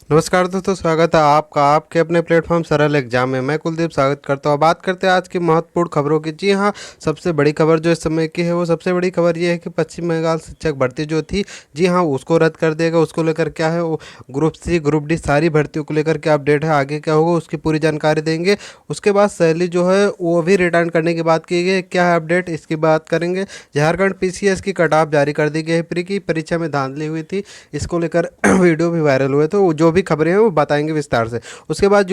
नमस्कार दोस्तों, स्वागत है आपका आपके अपने प्लेटफॉर्म सरल एग्जाम में। मैं कुलदीप स्वागत करता हूँ। बात करते हैं आज की महत्वपूर्ण खबरों की। जी हाँ, सबसे बड़ी खबर जो इस समय की है वो सबसे बड़ी खबर ये है कि पश्चिम बंगाल शिक्षक भर्ती जो थी, जी हाँ, उसको रद्द कर देगा। उसको लेकर क्या है वो ग्रुप सी ग्रुप डी सारी भर्तियों को लेकर क्या अपडेट है, आगे क्या होगा उसकी पूरी जानकारी देंगे। उसके बाद सैलरी जो है वो भी रिटर्न करने की बात की गई है। क्या है अपडेट, इसकी बात करेंगे। झारखंड पीसीएस की कट ऑफ जारी कर दी गई है। प्री की परीक्षा में धांधली हुई थी, इसको लेकर वीडियो भी वायरल हुए, तो जो भी खबरें हैं वो बताएंगे विस्तार से। उसके बाद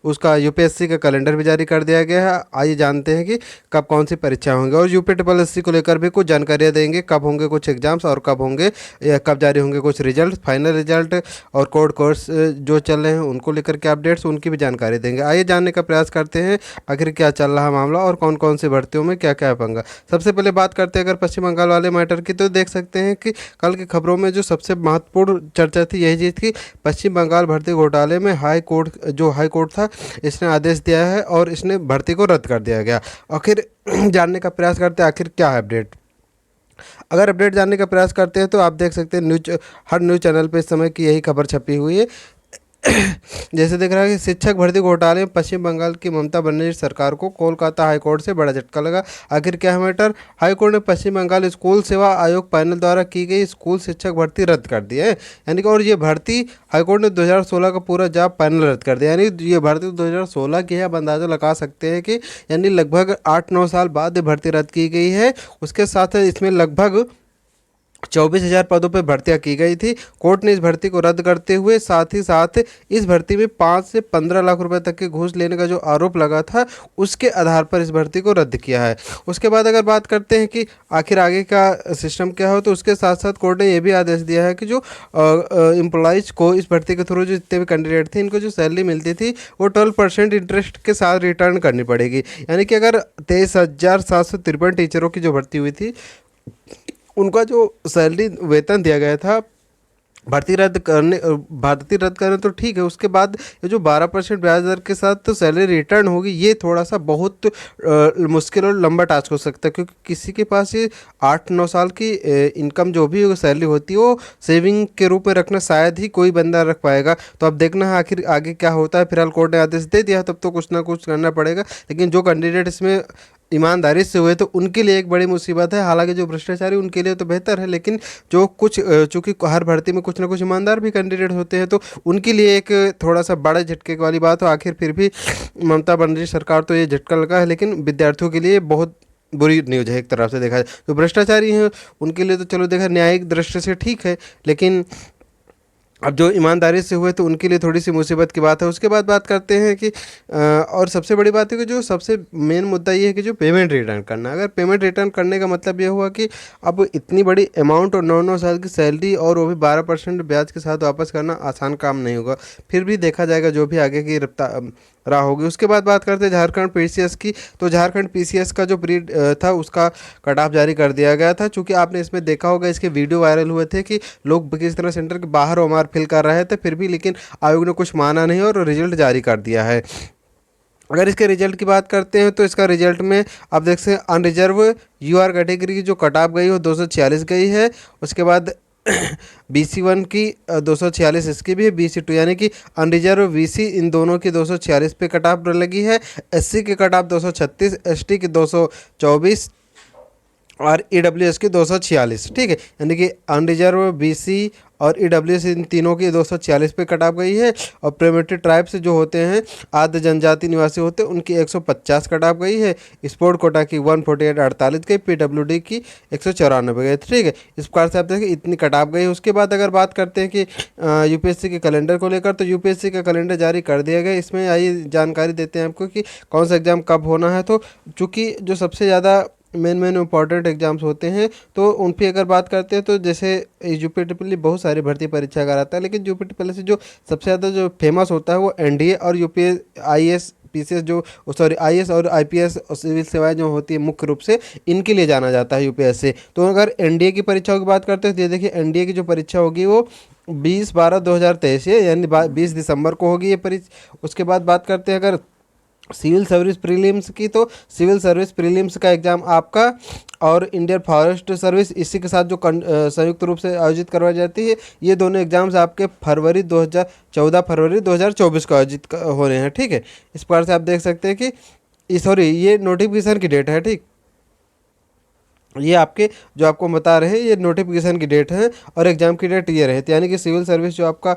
उसका यूपीएससी का कैलेंडर भी जारी कर दिया गया है। आइए जानते हैं कि कब कौन सी परीक्षा होंगे, और यूपी ट्रिपल एस सी को लेकर भी कुछ जानकारियाँ देंगे, कब होंगे कुछ एग्जाम्स और कब होंगे कब जारी होंगे कुछ रिजल्ट, फाइनल रिजल्ट, और कोर्स जो चल रहे हैं उनको लेकर के अपडेट्स, उनकी भी जानकारी देंगे। आइए जानने का प्रयास करते हैं आखिर क्या चल रहा है मामला और कौन कौन सी भर्तियों में क्या क्या पंगा। सबसे पहले बात करते हैं अगर पश्चिम बंगाल वाले मैटर की, तो देख सकते हैं कि कल की खबरों में जो सबसे महत्वपूर्ण चर्चा थी यही चीज़ थी। पश्चिम बंगाल भर्ती घोटाले में हाई कोर्ट था, इसने आदेश दिया है और इसने भर्ती को रद्द कर दिया गया। आखिर जानने का प्रयास करते हैं आखिर क्या है अपडेट। अगर अपडेट जानने का प्रयास करते हैं तो आप देख सकते हैं हर न्यूज़ चैनल पे इस समय की यही खबर छपी हुई है। जैसे दिख रहा है कि शिक्षक भर्ती घोटाले में पश्चिम बंगाल की ममता बनर्जी सरकार को कोलकाता हाईकोर्ट से बड़ा झटका लगा। आखिर क्या है मैटर। हाईकोर्ट ने पश्चिम बंगाल स्कूल सेवा आयोग पैनल द्वारा की गई स्कूल शिक्षक भर्ती रद्द कर दी है, यानी कि, और ये भर्ती हाईकोर्ट ने 2016 का पूरा जॉब पैनल रद्द कर दिया, यानी ये भर्ती 2016 की है। आप अंदाजा लगा सकते हैं कि यानी लगभग 8-9 साल बाद ये भर्ती रद्द की गई है। उसके साथ इसमें लगभग 24,000 पदों पर भर्तियां की गई थी। कोर्ट ने इस भर्ती को रद्द करते हुए साथ ही साथ इस भर्ती में 5 से 15 लाख रुपए तक के घूस लेने का जो आरोप लगा था उसके आधार पर इस भर्ती को रद्द किया है। उसके बाद अगर बात करते हैं कि आखिर आगे का सिस्टम क्या हो, तो उसके साथ साथ कोर्ट ने यह भी आदेश दिया है कि जो एम्प्लॉयज़ को इस भर्ती के थ्रू जो जितने भी कैंडिडेट थे इनको जो सैलरी मिलती थी वो 12% इंटरेस्ट के साथ रिटर्न करनी पड़ेगी। यानी कि अगर 23,753 टीचरों की जो भर्ती हुई थी उनका जो सैलरी वेतन दिया गया था, भर्ती रद्द करने तो ठीक है, उसके बाद ये जो 12% ब्याज दर के साथ तो सैलरी रिटर्न होगी, ये थोड़ा सा बहुत मुश्किल और लंबा टास्क हो सकता है, क्योंकि किसी के पास ये 8-9 साल की इनकम जो भी सैलरी होती है वो सेविंग के रूप में रखना शायद ही कोई बंदा रख पाएगा। तो अब देखना है आखिर आगे क्या होता है। फिलहाल कोर्ट ने आदेश दे दिया, तब तो कुछ ना कुछ करना पड़ेगा। लेकिन जो कैंडिडेट इसमें ईमानदारी से हुए तो उनके लिए एक बड़ी मुसीबत है। हालांकि जो भ्रष्टाचारी उनके लिए तो बेहतर है, लेकिन जो कुछ चूंकि हर भर्ती में कुछ ना कुछ ईमानदार भी कैंडिडेट होते हैं, तो उनके लिए एक थोड़ा सा बड़े झटके वाली बात हो। आखिर फिर भी ममता बनर्जी सरकार तो ये झटका लगा है, लेकिन विद्यार्थियों के लिए बहुत बुरी न्यूज़ है एक तरफ से देखा जाए। जो भ्रष्टाचारी हैं उनके लिए तो चलो देखा न्यायिक दृष्टि से ठीक है, लेकिन अब जो ईमानदारी से हुए तो उनके लिए थोड़ी सी मुसीबत की बात है। उसके बाद बात करते हैं कि और सबसे बड़ी बात है कि जो सबसे मेन मुद्दा ये है कि जो पेमेंट रिटर्न करना। अगर पेमेंट रिटर्न करने का मतलब ये हुआ कि अब इतनी बड़ी अमाउंट और 9-9 साल की सैलरी और वो भी 12% ब्याज के साथ वापस करना आसान काम नहीं होगा। फिर भी देखा जाएगा जो भी आगे की रफ्तार राह होगी। उसके बाद बात करते हैं झारखंड पीसीएस की, तो झारखंड पीसीएस का जो प्री था उसका कट ऑफ जारी कर दिया गया था। चूँकि आपने इसमें देखा होगा, इसके वीडियो वायरल हुए थे कि लोग किस तरह सेंटर के बाहर ओमार फिल कर रहे थे, फिर भी लेकिन आयोग ने कुछ माना नहीं और रिजल्ट जारी कर दिया है। अगर इसके रिजल्ट की बात करते हैं तो इसका रिजल्ट में आप देख सकते हैं अनरिजर्व यूआर कैटेगरी की जो कट ऑफ गई वो 246 गई है। उसके बाद BC1 की 246 इसकी भी है, BC2 यानी कि अनरिजर्व BC इन दोनों की 246 पे कट ऑफ लगी है। SC की कट ऑफ 236, ST की 224 और EWS की 246, ठीक है। यानी कि अनरिजर्व BC और EWS इन तीनों की 246 पे कट ऑफ गई है। और प्रिमिटिव ट्राइब से जो होते हैं आद्य जनजाति निवासी होते हैं उनकी 150 कट ऑफ गई है। स्पोर्ट कोटा की 148 गई, PWD की 194 गई, ठीक है। इस प्रकार से आप देखिए इतनी कट ऑफ गई। उसके बाद अगर बात करते हैं कि यूपीएससी के कैलेंडर को लेकर, तो यूपीएससी का कैलेंडर जारी कर दिया गया। इसमें आइए जानकारी देते हैं आपको कि कौन सा एग्ज़ाम कब होना है। तो चूँकि जो सबसे ज़्यादा मेन इंपॉर्टेंट एग्जाम्स होते हैं तो उन पर अगर बात करते हैं तो जैसे यूपी ट्रिपल बहुत सारी भर्ती परीक्षा कराता है, लेकिन यूपी ट्रिपल से जो सबसे ज़्यादा जो फेमस होता है वो एनडीए और यूपी आईएएस पीसीएस जो सॉरी आईएएस और आईपीएस और सिविल सेवाएं जो होती है मुख्य रूप से इनके लिए जाना जाता है यूपीएस से। तो अगर एनडीए की परीक्षाओं की बात करते हैं तो ये देखिए एनडीए की जो परीक्षा होगी वो 20/12/2023 है, यानी 20 दिसंबर को होगी ये परीक्षा। उसके बाद बात करते हैं अगर सिविल सर्विस प्रीलिम्स की, तो सिविल सर्विस प्रीलिम्स का एग्ज़ाम आपका और इंडियन फॉरेस्ट सर्विस इसी के साथ जो संयुक्त रूप से आयोजित करवाई जाती है, ये दोनों एग्जाम्स आपके फरवरी 2014 फरवरी 2024 को आयोजित हो रहे हैं। ठीक है, इस प्रकार से आप देख सकते हैं कि सॉरी ये नोटिफिकेशन की डेट है। ठीक, ये आपके जो आपको बता रहे हैं ये नोटिफिकेशन की डेट है और एग्ज़ाम की डेट ये रहती है, यानी कि सिविल सर्विस जो आपका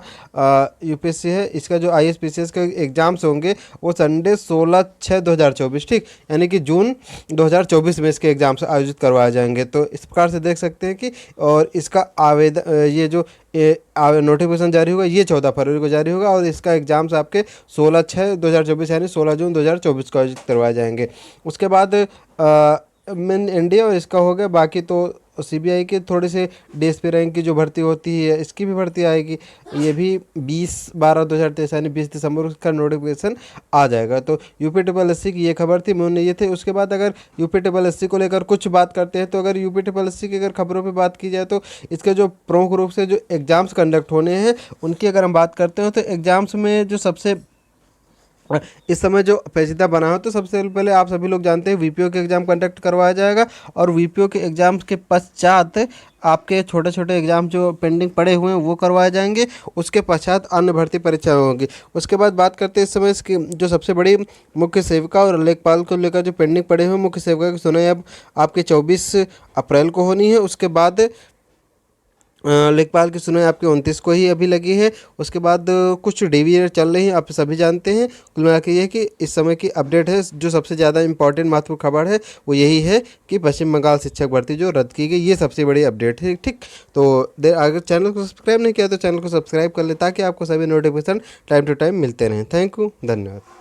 यूपीएससी है, इसका जो आईएसपीसीएस के एग्ज़ाम्स होंगे वो संडे 16/6/2024, ठीक, यानी कि जून 2024 में इसके एग्ज़ाम्स आयोजित करवाए जाएंगे। तो इस प्रकार से देख सकते हैं कि और इसका आवेदन ये जो नोटिफिकेशन जारी होगा ये 14 फरवरी को जारी होगा और इसका एग्ज़ाम्स आपके 16/6/2024 यानी 16 जून 2024 को आयोजित करवाए जाएंगे। उसके बाद मेन एनडीए और इसका हो गया, बाकी तो सीबीआई के थोड़े से डीएसपी रैंक की जो भर्ती होती है इसकी भी भर्ती आएगी, ये भी 20/12/2023 यानी 20 दिसंबर का नोटिफिकेशन आ जाएगा। तो यूपी ट्रिपल एस सी की ये खबर थी, मैं ये थे। उसके बाद अगर यूपी ट्रिपल एस सी को लेकर कुछ बात करते हैं, तो अगर यूपी ट्रिपल एस सी की अगर खबरों पर बात की जाए तो इसके जो प्रमुख रूप से जो एग्ज़ाम्स कंडक्ट होने हैं उनकी अगर हम बात करते हैं, तो एग्ज़ाम्स में जो सबसे इस समय जो पेचीदा बना हो, तो सबसे पहले आप सभी लोग जानते हैं वीपीओ के एग्ज़ाम कंडक्ट करवाया जाएगा और वीपीओ के एग्ज़ाम्स के पश्चात आपके छोटे छोटे एग्ज़ाम जो पेंडिंग पड़े हुए हैं वो करवाए जाएंगे। उसके पश्चात अन्य भर्ती परीक्षाएं होंगी। उसके बाद बात करते हैं इस समय इसकी जो सबसे बड़ी मुख्य सेविका और लेखपाल को लेकर जो पेंडिंग पड़े हुए मुख्य सेविका की सुनवाई अब आपके 24 अप्रैल को होनी है। उसके बाद लेखपाल की सुनवाई आपके 29 को ही अभी लगी है। उसके बाद कुछ डिवीजन चल रही हैं, आप सभी जानते हैं। कुल मिला के ये है कि इस समय की अपडेट है, जो सबसे ज़्यादा इंपॉर्टेंट महत्वपूर्ण खबर है वो यही है कि पश्चिम बंगाल शिक्षक भर्ती जो रद्द की गई, ये सबसे बड़ी अपडेट है। ठीक, तो अगर चैनल को सब्सक्राइब नहीं किया तो चैनल को सब्सक्राइब कर ले ताकि आपको सभी नोटिफिकेशन टाइम टू टाइम मिलते रहें। थैंक यू, धन्यवाद।